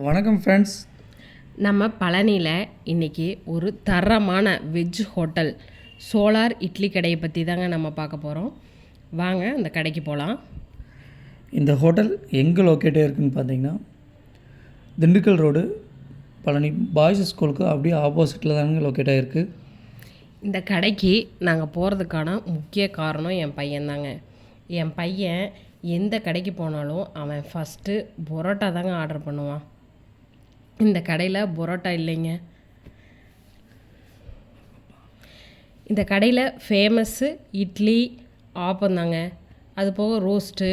வணக்கம் ஃப்ரெண்ட்ஸ். நம்ம பழனியில் இன்றைக்கி ஒரு தரமான வெஜ் ஹோட்டல் சோலார் இட்லி கடையை பற்றி தாங்க நம்ம பார்க்க போகிறோம். வாங்க அந்த கடைக்கு போகலாம். இந்த ஹோட்டல் எங்கே லொக்கேட்டாக இருக்குதுன்னு பார்த்தீங்கன்னா திண்டுக்கல் ரோடு பழனி பாய்ஸ் ஸ்கூலுக்கு அப்படியே ஆப்போசிட்டில் தானுங்க லொக்கேட்டாக இருக்குது. இந்த கடைக்கு நாங்கள் போகிறதுக்கான முக்கிய காரணம் என் பையன்தாங்க. என் பையன் எந்த கடைக்கு போனாலும் அவன் ஃபஸ்ட்டு பரோட்டா தாங்க ஆர்டர் பண்ணுவான். இந்த கடையில் பரோட்டா இல்லைங்க. இந்த கடையில் ஃபேமஸ்ஸு இட்லி ஆப்பந்தாங்க. அது போக ரோஸ்ட்டு,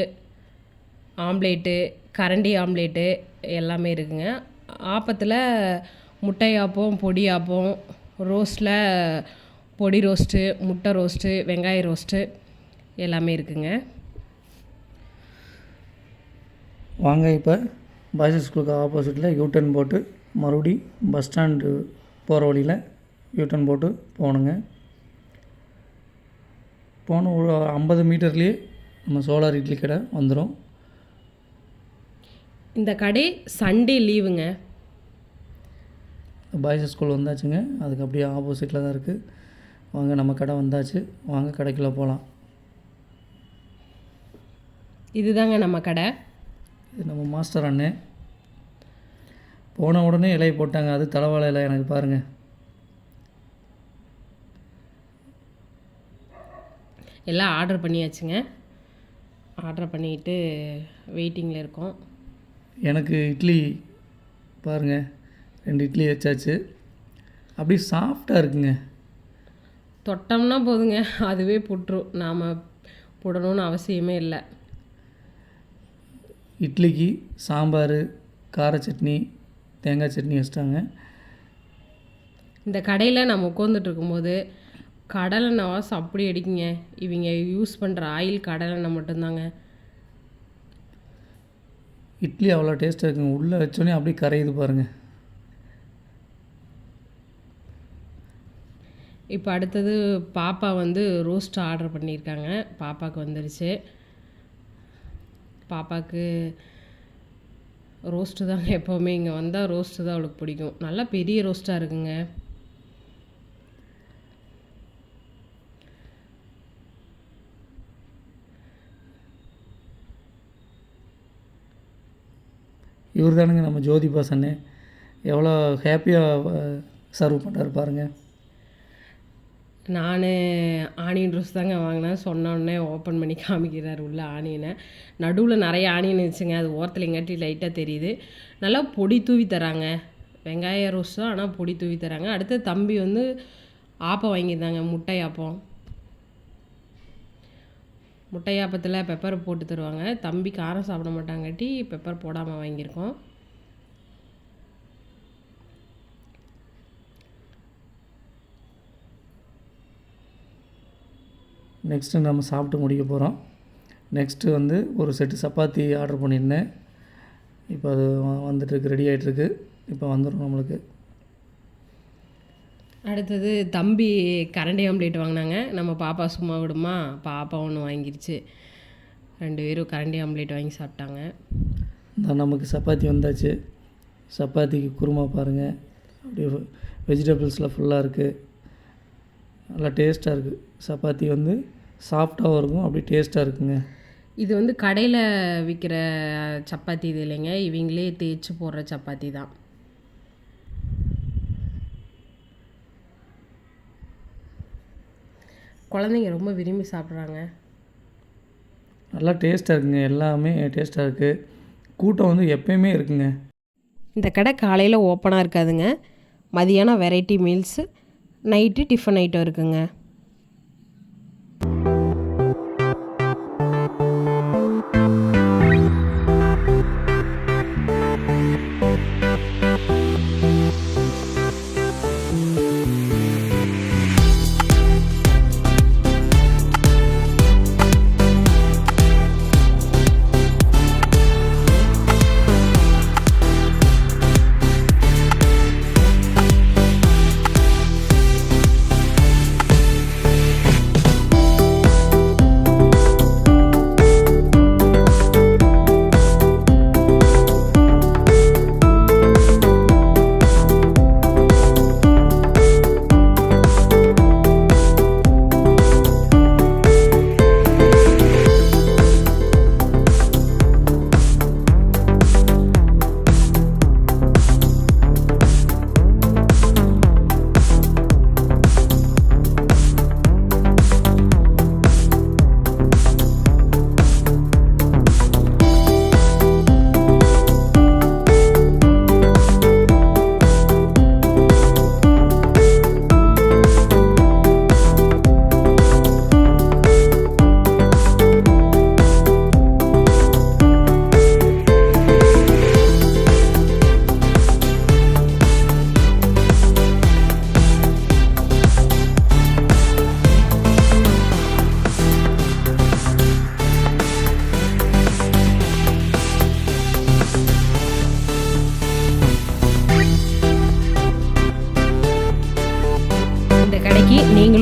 ஆம்லேட்டு, கரண்டி ஆம்லேட்டு எல்லாமே இருக்குங்க. ஆப்பத்தில் முட்டை ஆப்பம், பொடி ஆப்பம், ரோஸ்ட்டில் பொடி ரோஸ்ட்டு, முட்டை ரோஸ்ட்டு, வெங்காய ரோஸ்ட்டு எல்லாமே இருக்குங்க. வாங்க இப்போ பாய்ஸ் ஸ்கூலுக்கு ஆப்போசிட்டில் யூட்டர்ன் போட்டு மறுபடி பஸ் ஸ்டாண்டு போகிற வழியில் யூட்டர்ன் போட்டு போகணுங்க. போன ஒரு 50 மீட்டர்லேயே நம்ம சோலார் இட்லி கடை வந்துடும். இந்த கடை சண்டே லீவுங்க. பாய்ஸ் ஸ்கூல் வந்தாச்சுங்க, அதுக்கு அப்படியே ஆப்போசிட்டில் தான் இருக்குது. வாங்க நம்ம கடை வந்தாச்சு, வாங்க கடைக்குள்ளே போகலாம். இதுதாங்க நம்ம கடை. இது நம்ம மாஸ்டர் அண்ணன். போன உடனே இலையை போட்டாங்க, அது தலைவாழை இலை எனக்கு பாருங்கள். எல்லாம் ஆர்டர் பண்ணியாச்சுங்க. ஆர்டர் பண்ணிவிட்டு வெயிட்டிங்கில் இருக்கோம். எனக்கு இட்லி பாருங்கள், 2 இட்லி வச்சாச்சு. அப்படியே சாஃப்டாக இருக்குங்க. தொட்டோம்னா போதுங்க, அதுவே புட்டுரும். நாம் போடணும்னு அவசியமே இல்லை. இட்லிக்கு சாம்பார், கார சட்னி, தேங்காய் சட்னி வச்சிட்டாங்க. இந்த கடையில் நம்ம உட்காந்துட்டு இருக்கும்போது கடலெண்ணெய் வாசம் அப்படி அடிக்குங்க. இவங்க யூஸ் பண்ணுற ஆயில் கடலெண்ணெய் மட்டும்தாங்க. இட்லி அவ்வளோ டேஸ்ட்டாக இருக்குங்க. உள்ளே வச்சோன்னே அப்படியே கரையுது பாருங்கள். இப்போ அடுத்தது பாப்பா ரோஸ்ட் ஆர்டர் பண்ணியிருக்காங்க. பாப்பாவுக்கு வந்துருச்சு. பாப்பாவுக்கு ரோஸ்ட்டு தாங்க. எப்போவுமே இங்கே வந்தால் ரோஸ்ட்டு தான் அவளுக்கு பிடிக்கும். நல்லா பெரிய ரோஸ்ட்டாக இருக்குங்க. இவர் தானுங்க நம்ம ஜோதிபா அண்ணே. எவ்வளோ ஹாப்பியாக சர்வ் பண்ணுறாரு பாருங்கள். நான் ஆனியன் ரோஸ் தாங்க வாங்கினேன். சொன்னோடனே ஓப்பன் பண்ணி காமிக்கிறார் உள்ள ஆனியனை. நடுவில் நிறைய ஆனியன் இருந்துச்சுங்க, அது ஓரத்தில் எங்காட்டி லைட்டாக தெரியுது. நல்லா பொடி தூவி தராங்க. வெங்காய ரோஸ் தான், ஆனால் பொடி தூவி தராங்க. அடுத்து தம்பி ஆப்பம் வாங்கியிருந்தாங்க, முட்டை ஆப்பம். முட்டை ஆப்பத்தில் பெப்பர் போட்டு தருவாங்க. தம்பி காரம் சாப்பிட மாட்டாங்காட்டி பெப்பர் போடாமல் வாங்கியிருக்கோம். நெக்ஸ்ட்டு நம்ம சாப்பிட்டு முடிக்க போகிறோம். நெக்ஸ்ட்டு ஒரு செட்டு சப்பாத்தி ஆர்டர் பண்ணியிருந்தேன். இப்போ அது வந்துட்டுருக்கு, ரெடி ஆகிட்டுருக்கு. இப்போ வந்துடும் நம்மளுக்கு. அடுத்தது தம்பி கரண்டி ஆம்லேட் வாங்கினாங்க. நம்ம பாப்பா சும்மா விடுமா, பாப்பா ஒன்று வாங்கிருச்சு. 2 பேரும் கரண்டி ஆம்லேட் வாங்கி சாப்பிட்டாங்க. நமக்கு சப்பாத்தி வந்தாச்சு. சப்பாத்திக்கு குருமா பாருங்கள், அப்படியே வெஜிடபிள்ஸில் ஃபுல்லாக இருக்குது. நல்லா டேஸ்ட்டாக இருக்குது. சப்பாத்தி சாஃப்டாகவும் இருக்கும், அப்படியே டேஸ்ட்டாக இருக்குங்க. இது கடையில் விற்கிற சப்பாத்தி இது இல்லைங்க, இவங்களே தேய்ச்சி போடுற சப்பாத்தி தான். குழந்தைங்க ரொம்ப விரும்பி சாப்பிட்றாங்க. நல்லா டேஸ்ட்டாக இருக்குங்க. எல்லாமே டேஸ்ட்டாக இருக்குது. கூட்டம் எப்பயுமே இருக்குங்க. இந்த கடை காலையில் ஓப்பனாக இருக்காதுங்க. மதியானம் variety meals, night tiffin item இருக்குங்க.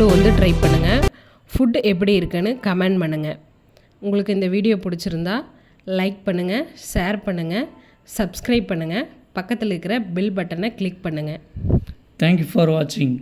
நீங்களும் வந்து ட்ரை பண்ணுங்கள். ஃபுட் எப்படி இருக்குன்னு கமெண்ட் பண்ணுங்கள். உங்களுக்கு இந்த வீடியோ பிடிச்சிருந்தா லைக் பண்ணுங்கள், ஷேர் பண்ணுங்கள், சப்ஸ்கிரைப் பண்ணுங்கள், பக்கத்தில் இருக்கிற பெல் பட்டனை கிளிக் பண்ணுங்கள். தேங்க்யூ ஃபார் வாட்சிங்.